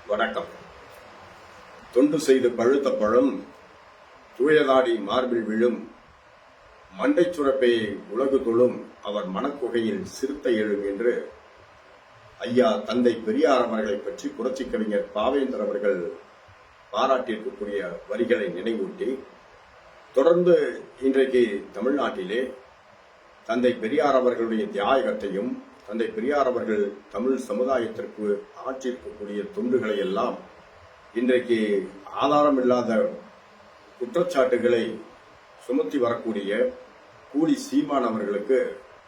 வணக்கம். தொண்டு செய்து பழுத்த பழம் தூயதாடி மார்பில் விழும், மண்டை சுரப்பையை உலகு தொழும், அவர் மனக்குகையில் சிறுத்தை எழும் என்று ஐயா தந்தை பெரியார் அவர்களை பற்றி புரட்சி கவிஞர் பாவேந்தர் அவர்கள் பாராட்டியிருக்கக்கூடிய வரிகளை நினைவூட்டி, தொடர்ந்து இன்றைக்கு தமிழ்நாட்டிலே தந்தை பெரியார் அவர்களுடைய தியாகத்தையும் தந்தை பெரியார் அவர்கள் தமிழ் சமுதாயத்திற்கு ஆற்றியிருக்கக்கூடிய தொண்டுகளை எல்லாம் இன்றைக்கு ஆதாரமில்லாத குற்றச்சாட்டுகளை சுமத்தி வரக்கூடிய கூலி சீமான் அவர்களுக்கு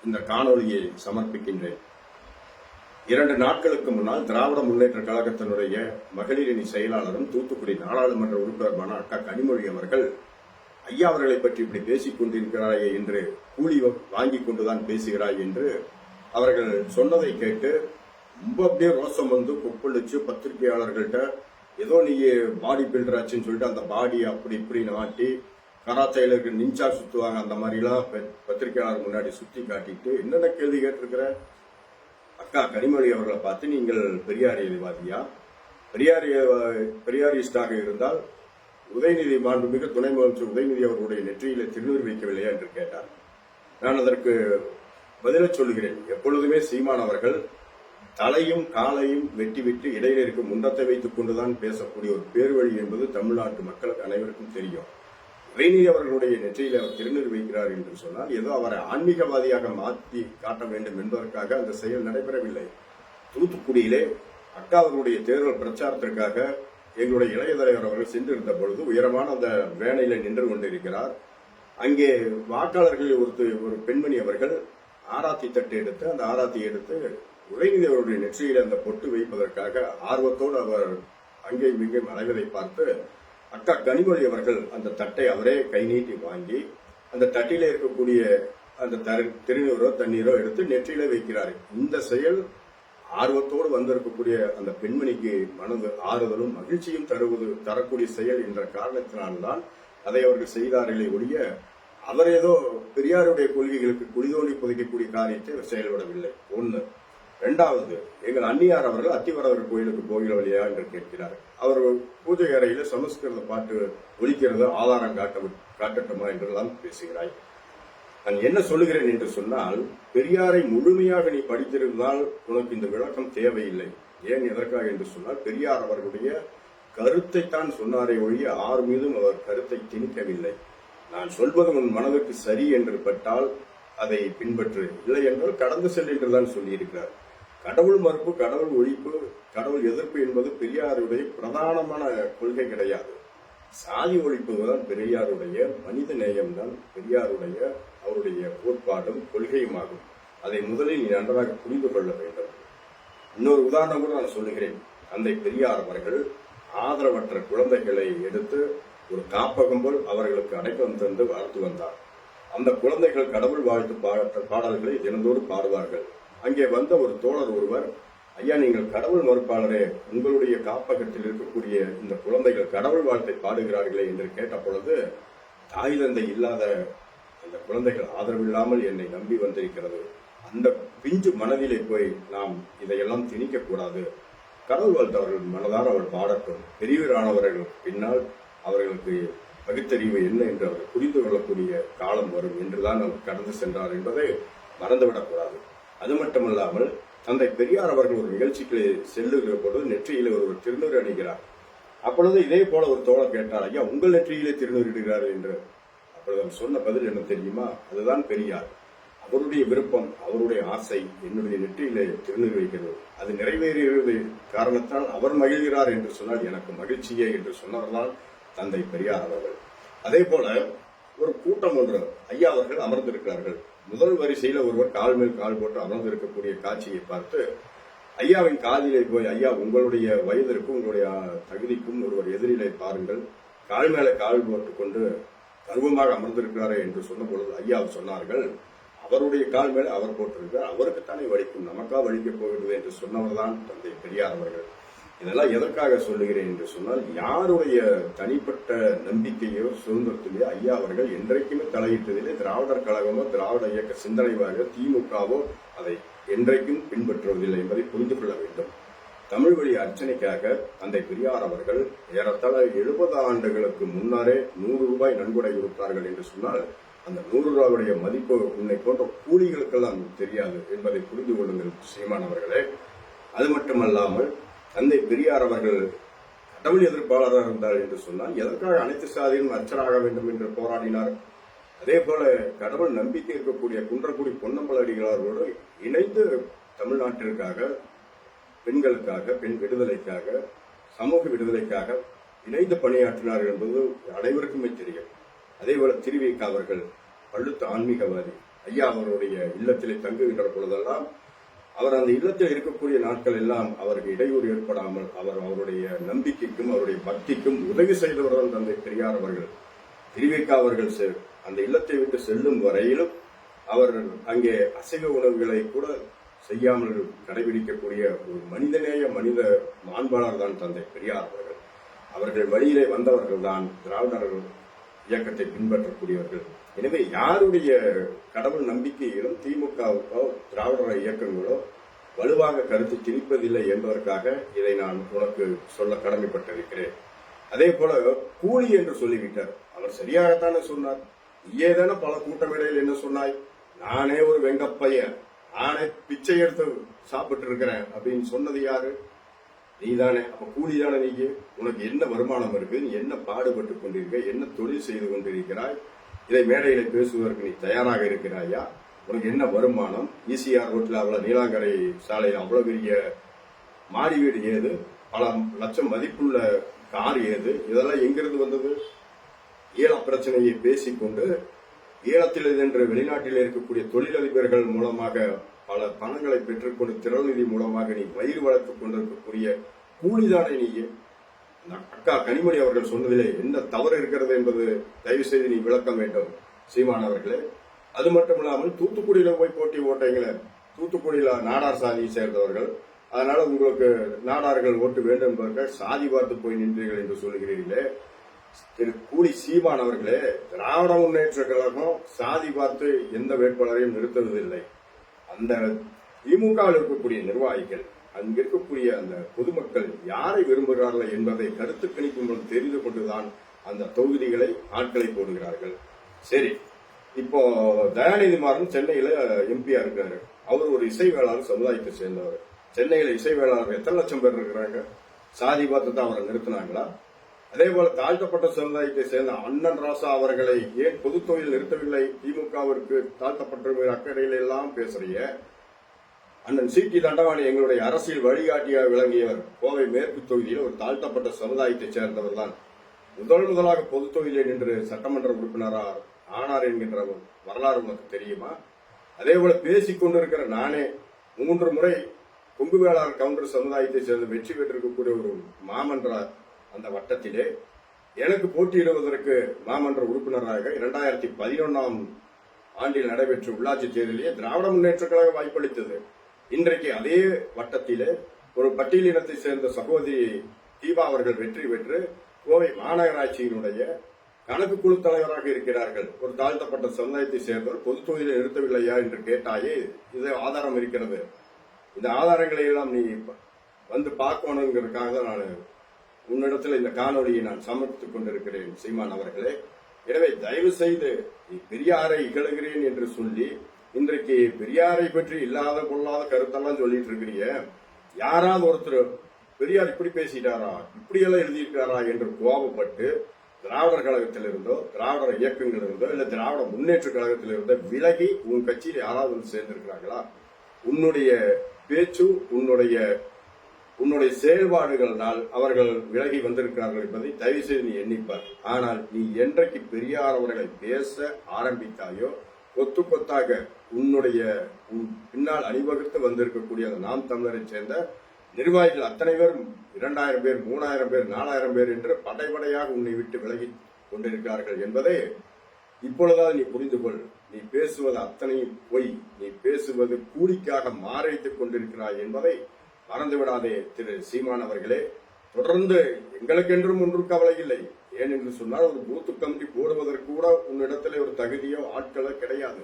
இந்த காணொலியை சமர்ப்பிக்கின்றேன். 2 நாட்களுக்கு முன்னால் திராவிட முன்னேற்ற கழகத்தினுடைய மகளிரணி செயலாளரும் தூத்துக்குடி நாடாளுமன்ற உறுப்பினருமான அக்கா கனிமொழி அவர்கள் ஐயா அவர்களை பற்றி இப்படி பேசிக் கொண்டிருக்கிறாயே என்று கூலி வாங்கிக் கொண்டுதான் பேசுகிறாய் என்று அவர்கள் சொன்னதை கேட்டு ரொம்ப அப்படியே ரோசம் வந்து கொப்பளிச்சு பத்திரிகையாளர்கள்ட்ட ஏதோ நீ பாடி பில்டர் ஆச்சுன்னு சொல்லிட்டு அந்த பாடி அப்படி இப்படி நாட்டி கராத்தையில இருக்க நிஞ்சா சுத்துவாங்க அந்த மாதிரிலாம் பத்திரிகையாளர் முன்னாடி சுத்தி காட்டிட்டு என்னென்ன கேள்வி கேட்டிருக்கிற அக்கா கனிமொழி அவர்களை பார்த்து நீங்கள் பெரியாரியவாதியா, பெரியாரிஸ்டாக இருந்தால் உதயநிதி மாண்புமிகு துணை முதலமைச்சர் உதயநிதி அவர்களுடைய நெற்றியில திருநீர் வைக்கவில்லையா என்று கேட்டார். நான் அதற்கு பதில சொல்லுகிறேன். எப்பொழுதுமே சீமான் அவர்கள் தலையும் காலையும் வெட்டி விட்டு இடையில இருக்கும் முண்டத்தை வைத்துக் கொண்டுதான் பேசக்கூடிய ஒரு பேர்வழி என்பது தமிழ்நாட்டு மக்களுக்கு அனைவருக்கும் தெரியும். உதயநிதி அவர்களுடைய நெற்றியில அவர் திருநீர் வைக்கிறார் என்று சொன்னால் ஏதோ அவரை ஆன்மீகவாதியாக மாற்றி காட்ட வேண்டும் என்பதற்காக அந்த செயல் நடைபெறவில்லை. தூத்துக்குடியிலே அக்கா அவர்களுடைய தேர்தல் பிரச்சாரத்திற்காக எங்களுடைய இளைய தலைவர் அவர்கள் சென்றிருந்த பொழுது உயரமான அந்த வேனையில நின்று கொண்டிருக்கிறார். அங்கே வாக்காளர்கள் ஒரு பெண்மணி அவர்கள் ஆராத்தி தட்டு எடுத்து அந்த ஆராத்தி எடுத்து உதயநிதி அவருடைய நெற்றியில் அந்த பொட்டு வைப்பதற்காக ஆர்வத்தோடு அவர் அங்கே இங்கே அலைவதை பார்த்து அக்கா கனிமொழி அவர்கள் அந்த தட்டை அவரே கை நீட்டி வாங்கி அந்த தட்டில இருக்கக்கூடிய அந்த திருநீரோ தண்ணீரோ எடுத்து நெற்றியில வைக்கிறார். இந்த செயல் ஆர்வத்தோடு வந்திருக்கக்கூடிய அந்த பெண்மணிக்கு மனது ஆறுதலும் மகிழ்ச்சியும் தரக்கூடிய செயல் என்ற காரணத்தினால்தான் அதை அவர்கள் செய்தார்களே ஒழிய அவர் ஏதோ பெரியாருடைய கொள்கைகளுக்கு குளிதோண்டி புதைக்கக்கூடிய காரியத்தை அவர் செயல்படவில்லை. 1. 2வது, எங்கள் அன்னியார் அவர்கள் அத்திவரதர் கோயிலுக்கு போகிறவழியா என்று கேட்கிறார். அவர் பூஜை அறையில சமஸ்கிருத பாட்டு ஒலிக்கிறது ஆதாரம் காட்டட்டுமா என்றெல்லாம் பேசுகிறாய். நான் என்ன சொல்லுகிறேன் என்று சொன்னால், பெரியாரை முழுமையாக நீ படித்திருந்தால் உனக்கு இந்த விளக்கம் தேவையில்லை. ஏன் எதற்காக என்று சொன்னால், பெரியார் அவர்களுடைய கருத்தை தான் சொன்னாரே ஒழிய யார் மீதும் அவர் கருத்தை திணிக்கவில்லை. நான் சொல்வது உன் மனதுக்கு சரி என்று பட்டால் அதை பின்பற்று, இல்லை என்றால் கடந்து செல் என்றுதான் சொல்லியிருக்கிறார். கடவுள் மறுப்பு, கடவுள் ஒழிப்பு, கடவுள் எதிர்ப்பு என்பது பெரியாருடைய பிரதானமான கொள்கை கிடையாது. சாதி ஒழிப்பு தான் பெரியாருடைய, மனித நேயம்தான் பெரியாருடைய அவருடைய கோட்பாடும் கொள்கையுமாகும். அதை முதலில் நீ நன்றாக புரிந்து கொள்ள வேண்டும். இன்னொரு உதாரணம் கூட நான் சொல்லுகிறேன். தந்தை பெரியார் அவர்கள் ஆதரவற்ற குழந்தைகளை எடுத்து ஒரு காப்பகம் போல் அவர்களுக்கு அடைக்கலம் தந்து வளர்த்து வந்தார். அந்த குழந்தைகள் கடவுள் வாழ்த்து பாடல்களை தினந்தோறும் பாடுவார்கள். அங்கே வந்த ஒரு தோழர் ஒருவர், ஐயா நீங்கள் கடவுள் மறுப்பாளரே, உங்களுடைய காப்பகத்தில் இருக்கக்கூடிய இந்த குழந்தைகள் கடவுள் வாழ்த்தை பாடுகிறார்களே என்று கேட்ட பொழுது, தாய் தந்தை இல்லாத அந்த குழந்தைகள் ஆதரவில்லாமல் என்னை நம்பி வந்திருக்கிறது. அந்த பிஞ்சு மனதிலே போய் நாம் இதையெல்லாம் திணிக்க கூடாது. கடவுள் வாழ்த்து அவர்கள் மனதார அவர் பாடட்டும். பெரியவரானவர்கள் பின்னால் அவர்களுக்கு பகுத்தறிவு என்ன என்று அவர் புரிந்து கொள்ளக்கூடிய காலம் வரும் என்றுதான் அவர் கடந்து சென்றார் என்பதை மறந்துவிடக்கூடாது. அது மட்டுமல்லாமல் தந்தை பெரியார் அவர்கள் ஒரு நிகழ்ச்சிக்கு செல்லுகிற பொழுது நெற்றியிலே ஒருவர் திருநீர் அணிகிறார். அப்பொழுது இதே போல ஒரு தோழர் கேட்டார், ஐயா உங்கள் நெற்றியிலே திருநீர் இடுகிறார் என்று. அப்பொழுது அவர் சொன்ன பதில் என்ன தெரியுமா? அதுதான் பெரியார். அவருடைய விருப்பம், அவருடைய ஆசை என்னுடைய நெற்றியிலே திருநீர் வைக்கிறது, அது நிறைவேறுகிறது காரணத்தால் அவர் மகிழ்கிறார் என்று சொன்னால் எனக்கு மகிழ்ச்சியே என்று சொன்னவர்தான் தந்தை பெரியார் அவர்கள். அதே போல ஒரு கூட்டம் ஒன்று ஐயா அவர்கள் அமர்ந்திருக்கிறார்கள். முதல் வரிசையில ஒருவர் கால் மேல் கால் போட்டு அமர்ந்திருக்கக்கூடிய காட்சியை பார்த்து ஐயாவின் காலிலே போய், ஐயா உங்களுடைய வயதிற்கும் உங்களுடைய தகுதிக்கும் ஒருவர் எதிரிலே பாருங்கள், கால் மேல கால் போட்டுக் கொண்டு கர்வமாக அமர்ந்திருக்கிறாரே என்று சொன்ன பொழுது ஐயா சொன்னார்கள், அவருடைய கால் மேல அவர் போட்டிருக்கிறார், அவருக்குத்தானே வலிக்கும், நமக்கா வலிக்கப் போகிறது என்று சொன்னவர்தான் தந்தை பெரியார் அவர்கள். இதெல்லாம் எதற்காக சொல்லுகிறேன் என்று சொன்னால், யாருடைய தனிப்பட்ட நம்பிக்கையோ சுதந்திரத்திலேயோ ஐயா அவர்கள் என்றைக்குமே தலையிட்டதிலே திராவிடர் கழகமோ திராவிட இயக்க சிந்தனைவாதியோ திமுகவோ அதை என்றைக்கும் பின்பற்றுவதில்லை என்பதை புரிந்து கொள்ள வேண்டும். தமிழ் வழி அர்ச்சனைக்காக தந்தை பெரியார் அவர்கள் ஏறத்தாழ 70 ஆண்டுகளுக்கு முன்னரே 100 ரூபாய் நன்கொடை கொடுத்தார்கள் என்று சொன்னால் அந்த 100 ரூபாயுடைய மதிப்பு உன்னை போன்ற கூலிகளுக்கெல்லாம் தெரியாது என்பதை புரிந்து கொள்ளுங்கள் சீமானவர்களே. அது மட்டுமல்லாமல் தந்தை பெரியார் அவர்கள் கடவுள் எதிர்ப்பாளராக இருந்தார் என்று சொன்னால் எதற்காக அனைத்து சாதியும் அர்ச்சனாக வேண்டும் என்று போராடினார்? அதே போல கடவுள் நம்பிக்கை இருக்கக்கூடிய குன்றக்குடி பொன்னம்பல அடிகளாரோடு இணைந்து தமிழ்நாட்டிற்காக, பெண்களுக்காக, பெண் விடுதலைக்காக, சமூக விடுதலைக்காக இணைந்து பணியாற்றினார் என்பது அனைவருக்குமே தெரியும். அதே போல திருவிக அவர்கள் பழுத்த ஆன்மீகவாதி. ஐயா அவருடைய இல்லத்திலே தங்குகின்ற பொழுதெல்லாம் அவர் அந்த இல்லத்தில் இருக்கக்கூடிய நாட்கள் எல்லாம் அவருக்கு இடையூறு ஏற்படாமல் அவருடைய நம்பிக்கைக்கும் அவருடைய பக்திக்கும் உதவி செய்தவர்கள் தந்தை பெரியார் அவர்கள். திருவிக அவர்கள் அந்த இல்லத்தை விட்டு செல்லும் வரையிலும் அவர் அங்கே அசைவ உணவுகளை கூட செய்யாமல் கடைபிடிக்கக்கூடிய ஒரு மனித மாண்பாளர் தான் தந்தை பெரியார் அவர்கள். அவர்கள் வழியிலே வந்தவர்கள் தான் திராவிடர்கள் இயக்கத்தை பின்பற்றக்கூடியவர்கள். எனவே யாருடைய கடவுள் நம்பிக்கையிலும் திமுகவுக்கோ திராவிடர் இயக்கங்களோ வலுவாக கருத்து திணிப்பதில்லை என்பதற்காக இதை நான் உனக்கு சொல்ல கடமைப்பட்டிருக்கிறேன். அதே போல கூலி என்று சொல்லிவிட்டார். அவர் சரியாகத்தானே சொன்னார். நீயேதானே பல கூட்டமேடையில் என்ன சொன்னாய்? நானே ஒரு வெங்கப்பையன், நானே பிச்சை எடுத்து சாப்பிட்டு இருக்கிறேன் அப்படின்னு சொன்னது யாரு? நீதானே. அப்ப கூலிதானே நீங்க? உனக்கு என்ன வருமானம் இருக்கு? நீ என்ன பாடுபட்டு கொண்டிருக்க? என்ன தொழில் செய்து கொண்டிருக்கிறாய்? இதை மேடையில பேசுவதற்கு நீ தயாராக இருக்கிறாயா? உனக்கு என்ன வருமானம்? ஈசிஆர் ரோட்ல அவ்வளவு நீலாங்கரை சாலையில் அவ்வளவு பெரிய மாடி வீடு ஏது? பல லட்சம் மதிப்புள்ள கார் ஏது? இதெல்லாம் எங்கிருந்து வந்தது? ஈழ பிரச்சனையை பேசிக்கொண்டு ஈழத்தில் என்று வெளிநாட்டில் இருக்கக்கூடிய தொழிலதிபர்கள் மூலமாக பல பணங்களை பெற்றுக்கொண்டு திரள் நிதி மூலமாக நீ வயிறு வளர்த்துக் கொண்டிருக்கக்கூடிய கூலிதானே நீ? அக்கா கனிமொழி அவர்கள் சொன்னதிலே என்ன தவறு இருக்கிறது என்பது தயவு செய்து நீ விளக்க வேண்டும் சீமானவர்களே. அது மட்டும் இல்லாமல் தூத்துக்குடியில போய் போட்டி ஓட்டீங்களே, தூத்துக்குடியில நாடார் சாதியை சேர்ந்தவர்கள், அதனால உங்களுக்கு நாடார்கள் ஓட்டு வேண்டும் என்பதற்காக சாதி பார்த்து போய் நின்றீர்கள் என்று சொல்லுகிறீர்களே. திரு கூலி சீமானவர்களே, திராவிட முன்னேற்ற கழகம் சாதி பார்த்து எந்த வேட்பாளரையும் நிறுத்துவதில்லை. அந்த திமுகவில் இருக்கக்கூடிய நிர்வாகிகள், அங்கு இருக்கக்கூடிய அந்த பொதுமக்கள் யாரை விரும்புகிறார்கள் என்பதை கருத்து கணிக்கும் போது தெரிந்து கொண்டுதான் அந்த தொகுதிகளை ஆட்களை போடுகிறார்கள். சரி, இப்போ தயாநிதி மாறன் சென்னையில எம்பியா இருக்காரு. அவர் ஒரு இசைவேளாளர் சமுதாயத்தை சேர்ந்தவர். சென்னையில இசைவேளாளர் எத்தனை லட்சம் பேர் இருக்கிறாங்க? சாதி பார்த்து தான் அவரை நிறுத்தினாங்களா? அதே போல தாழ்த்தப்பட்ட சமுதாயத்தை சேர்ந்த அண்ணன் ராசா அவர்களை ஏன் பொது தொழில் நிறுத்தவில்லை? திமுகவிற்கு தாழ்த்தப்பட்ட அக்கறையில எல்லாம் பேசுறிய அண்ணன் சி.டி. தண்டவாணி எங்களுடைய அரசியல் வழிகாட்டியாக விளங்கியவர். கோவை மேற்கு தொகுதியில் ஒரு தாழ்த்தப்பட்ட சமுதாயத்தை சேர்ந்தவர் தான் முதலாக பொது தொகுதியிலே நின்று சட்டமன்ற உறுப்பினராக ஆனார் என்கின்ற வரலாறு உனக்கு தெரியுமா? அதே போல பேசிக் கொண்டிருக்கிற நானே 3 முறை கொங்கு வேளாளர் கவுண்டர் சமுதாயத்தை சேர்ந்து வெற்றி பெற்றிருக்கக்கூடிய ஒரு மாமன்ற அந்த வட்டத்திலே எனக்கு போட்டியிடுவதற்கு மாமன்ற உறுப்பினராக 2011ஆம் ஆண்டில் நடைபெற்ற உள்ளாட்சி தேர்தலிலே திராவிட முன்னேற்ற கழகம் வாய்ப்பளித்தது. இன்றைக்கு அதே வட்டத்திலே ஒரு பட்டியலினத்தை சேர்ந்த சகோதரி தீபா அவர்கள் வெற்றி பெற்று கோவை மாநகராட்சியினுடைய கணக்கு குழு தலைவராக இருக்கிறார்கள். ஒரு தாழ்த்தப்பட்ட சமுதாயத்தை சேர்ந்தவர் பொது தொகுதியில் நிறுத்தவில்லையா என்று கேட்டாயே இது ஆதாரம் இருக்கிறது. இந்த ஆதாரங்களை எல்லாம் நீ வந்து பார்க்கணுங்கிறதுக்காக தான் நான் உன்னிடத்தில் இந்த காணொலியை நான் சமர்ப்பித்துக் கொண்டிருக்கிறேன் சீமான் அவர்களே. எனவே தயவு செய்து நீ பெரியாரை இகழுகிறேன் என்று சொல்லி இன்றைக்கு பெரியாரை பற்றி இல்லாத கொள்ளாத கருத்தெல்லாம் சொல்லிட்டு இருக்கிறீங்க. யாராவது ஒருத்தர் பெரியார் இப்படி பேசிட்டாரா, இப்படியெல்லாம் எழுதியிருக்காரா என்று கோபப்பட்டு திராவிடர் கழகத்தில் இருந்தோ, திராவிடர் இயக்கங்கள் இருந்தோ, இல்ல திராவிட முன்னேற்ற கழகத்தில் இருந்தோ விலகி உன் கட்சியில் யாராவது வந்து சேர்ந்திருக்கிறார்களா? உன்னுடைய பேச்சு, உன்னுடைய செயல்பாடுகளால் அவர்கள் விலகி வந்திருக்கிறார்கள் என்பதை தயவு செய்து நீ எண்ணிப்பார். ஆனால் நீ என்றைக்கு பெரியார் அவர்களை பேச ஆரம்பித்தாயோ கொத்து கொத்தாக உன் பின்னால் அணிவகுத்து வந்திருக்கக்கூடிய அந்த நாம் தமிழரை சேர்ந்த நிர்வாகிகள் அத்தனை பேர் 2000 பேர், 3000 பேர், 4000 பேர் என்று படைப்படையாக உன்னை விட்டு விலகி கொண்டிருக்கிறார்கள் என்பதை இப்பொழுதாவது நீ புரிந்து கொள். நீ பேசுவது அத்தனையும் பொய். நீ பேசுவது கூலிக்காக மாறித்துக் கொண்டிருக்கிறாய் என்பதை மறந்துவிடாதே திரு சீமான் அவர்களே. தொடர்ந்து எங்களுக்கென்றும் ஒன்றும் கவலை இல்லை. ஏனென்று சொன்னால் ஒரு பூத்து கமிட்டி போடுவதற்கு கூட உன்னிடத்திலே ஒரு தகுதியோ ஆட்களோ கிடையாது.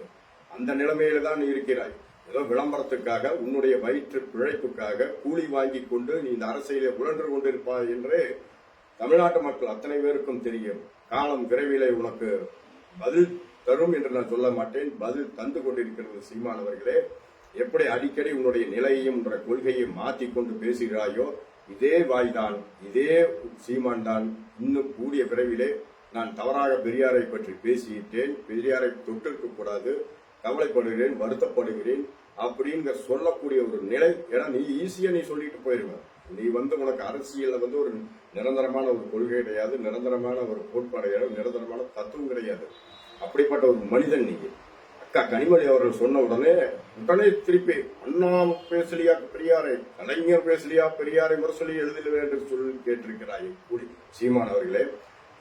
அந்த நிலைமையில தான் நீ இருக்கிறாய். ஏதோ விளம்பரத்துக்காக உன்னுடைய வயிற்று பிழைப்புக்காக கூலி வாங்கி கொண்டு நீ இந்த அரசியலை உழன்று கொண்டிருப்பாய் என்று தமிழ்நாட்டு மக்கள் அத்தனை பேருக்கும் தெரியும். காலம் விரைவிலே உனக்கு பதில் தரும் என்று நான் சொல்ல மாட்டேன், பதில் தந்து கொண்டிருக்கிறது. சீமானவர்களே, எப்படி அடிக்கடி உன்னுடைய நிலையையும் உன்னுடைய கொள்கையை மாற்றிக்கொண்டு பேசுகிறாயோ, இதே வாய்தான், இதே சீமான் தான் இன்னும் கூடிய விரைவிலே நான் தவறாக பெரியாரை பற்றி பேசிவிட்டேன், பெரியாரை தொட்டிருக்க கூடாது, கவலைப்படுகிறேன், வருத்தப்படுகிறேன் அப்படிங்கிற சொல்லக்கூடிய ஒரு நிலை. ஏன்னா நீ ஈஸியா நீ சொல்லிட்டு போயிருவ. நீ உனக்கு அரசியல்ல ஒரு நிரந்தரமான ஒரு கொள்கை கிடையாது, நிரந்தரமான ஒரு கோட்பாடு கிடையாது, நிரந்தரமான தத்துவம் கிடையாது. அப்படிப்பட்ட ஒரு மனிதன் நீங்க. அக்கா கனிமொழி அவர்கள் சொன்ன உடனே திருப்பி அண்ணா பேசலியா பெரியாரை, கலைஞர் பேசலியா பெரியாரை முரசொலி எழுதல என்று சொல்லி கேட்டிருக்கிறாய். கூடி சீமான் அவர்களே,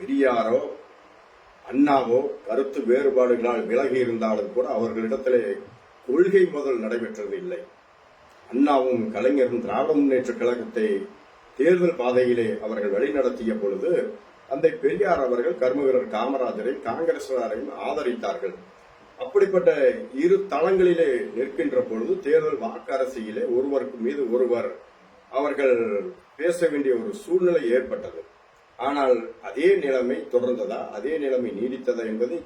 பெரியாரோ அண்ணாவோ கருத்து வேறுபாடுகளால் விலகி இருந்தாலும் கூட அவர்களிடத்திலே கொள்கை முதல் நடைபெற்றது இல்லை. அண்ணாவும் கலைஞரும் திராவிட முன்னேற்ற கழகத்தை தேர்தல் பாதையிலே அவர்கள் வழிநடத்திய பொழுது தந்தை பெரியார் அவர்கள் கர்மவீரர் காமராஜரையும் காங்கிரசாரையும் ஆதரித்தார்கள். அப்படிப்பட்ட இரு தளங்களிலே நிற்கின்ற பொழுது தேர்தல் வாக்கு அரசியலே ஒருவருக்கு மீது ஒருவர் அவர்கள் பேச வேண்டிய ஒரு சூழ்நிலை ஏற்பட்டது. ஆனால் அதே நிலைமை தொடர்ந்ததா, அதே நிலைமை நீடித்ததா என்பதை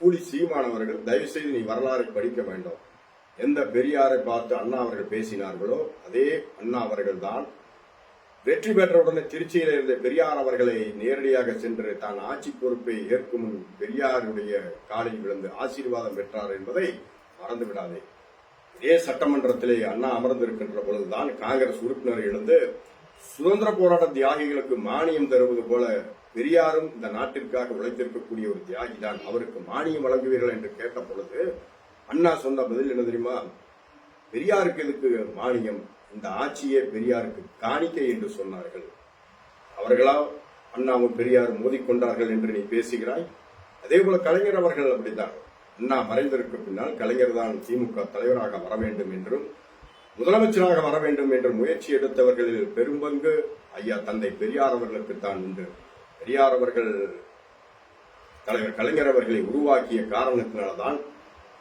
கூலி சீமானவர்கள் தயவு செய்து நீ வரலாறை படிக்க வேண்டும். எந்த பெரியாரை பார்த்து அண்ணா அவர்கள் பேசினார்களோ அதே அண்ணா அவர்கள் தான் வெற்றி பெற்றவுடனே திருச்சியில் இருந்த பெரியார் அவர்களை நேரடியாக சென்று தான் ஆட்சி பொறுப்பை ஏற்கும் பெரியாருடைய காலில் விழுந்து ஆசீர்வாதம் பெற்றார் என்பதை மறந்துவிடாதே. இதே சட்டமன்றத்திலே அண்ணா அமர்ந்திருக்கின்ற பொழுதுதான் காங்கிரஸ் உறுப்பினர் எழுந்து சுதந்திர போராட்ட தியாகிகளுக்கு மானியம் தருவது போல பெரியாரும் இந்த நாட்டிற்காக உழைத்திருக்கக்கூடிய ஒரு தியாகி தான், அவருக்கு மானியம் வழங்குவீர்கள் என்று கேட்ட பொழுது அண்ணா சொன்ன பதில் என்ன தெரியுமா? பெரியாருக்கு எதுக்கு மானியம், இந்த ஆட்சியே பெரியாருக்கு காணிக்கை என்று சொன்னார்கள். அவர்களா அண்ணாவும் பெரியார் மோதிக்கொண்டார்கள் என்று நீ பேசுகிறாய். அதே போல கலைஞர் அவர்கள் அப்படித்தான். அண்ணா மறைந்திருக்க பின்னால் கலைஞர் தான் திமுக தலைவராக வர வேண்டும் என்றும் முதலமைச்சராக வர வேண்டும் என்று முயற்சி எடுத்தவர்களில் பெரும்பங்கு ஐயா தந்தை பெரியார் அவர்களுக்கு தான் உண்டு. பெரியார் அவர்கள் தலைவர் கலைஞர் அவர்களை உருவாக்கிய காரணத்தினால்தான்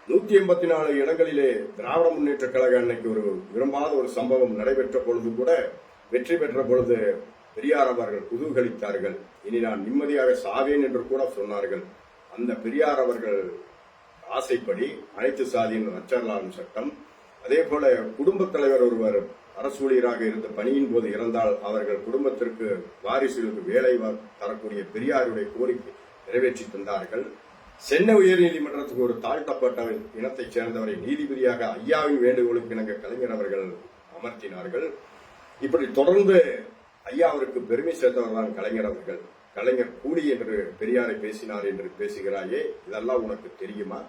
184 இடங்களிலே திராவிட முன்னேற்ற கழக அன்னைக்கு ஒரு விரும்பாத ஒரு சம்பவம் நடைபெற்ற பொழுது கூட வெற்றி பெற்ற பொழுது பெரியார் அவர்கள் குதூகலித்தார்கள். இனி நான் நிம்மதியாக சாவேன் என்று கூட சொன்னார்கள். அந்த பெரியார் அவர்கள் ஆசைப்படி அனைத்து சாதியின் அச்சரலாகும் சட்டம், அதே போல குடும்பத் தலைவர் ஒருவர் அரசு ஊழியராக இருந்த பணியின் போது இறந்தால் அவர்கள் குடும்பத்திற்கு வாரிசுகளுக்கு வேலை தரக்கூடிய பெரியாருடைய கோரிக்கை நிறைவேற்றி தந்தார்கள். சென்னை உயர்நீதிமன்றத்துக்கு ஒரு தாழ்த்தப்பட்ட இனத்தைச் சேர்ந்தவரை நீதிபதியாக ஐயாவின் வேண்டுகோளுக்கு இணங்க கலைஞர் அவர்கள் அமர்த்தினார்கள். இப்படி தொடர்ந்து ஐயாவிற்கு பெருமை சேர்த்தவர் தான் கலைஞர் அவர்கள். கலைஞர் கூலி என்று பெரியாரை பேசினார் என்று பேசுகிறாயே, இதெல்லாம் உனக்கு தெரியுமா?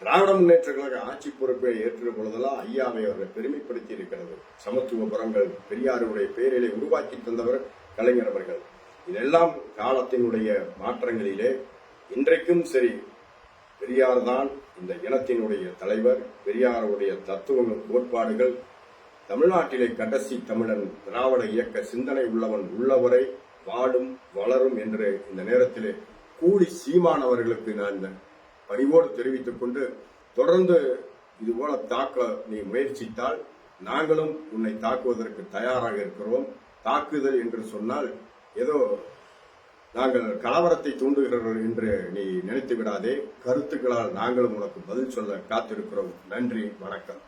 திராவிட முன்னேற்ற கழக ஆட்சி பொறுப்பை ஏற்ற பொழுதெல்லாம் ஐயாவை அவர்கள் பெருமைப்படுத்தி இருக்கிறது. சமத்துவ புறங்கள் பெரியாருடைய பெயரிலே உருவாக்கி தந்தவர் கலைஞர் அவர்கள். இதெல்லாம் காலத்தினுடைய மாற்றங்களிலே இன்றைக்கும் சரி, பெரியார் தான் இந்த இனத்தினுடைய தலைவர். பெரியாருடைய தத்துவங்கள் கோட்பாடுகள் தமிழ்நாட்டிலே கடைசி தமிழன், திராவிட இயக்க சிந்தனை உள்ளவன் உள்ளவரை வாடும் வளரும் என்று இந்த நேரத்திலே கூலி சீமானவர்களுக்கு நான் இந்த பணிவோடு தெரிவித்துக் கொண்டு, தொடர்ந்து இதுபோல தாக்க நீ முயற்சித்தால் நாங்களும் உன்னை தாக்குவதற்கு தயாராக இருக்கிறோம். தாக்குதல் என்று சொன்னால் ஏதோ நாங்கள் கலவரத்தை தூண்டுகிறோம் என்று நீ நினைத்து விடாதே. கருத்துக்களால் நாங்களும் உனக்கு பதில் சொல்ல காத்திருக்கிறோம். நன்றி, வணக்கம்.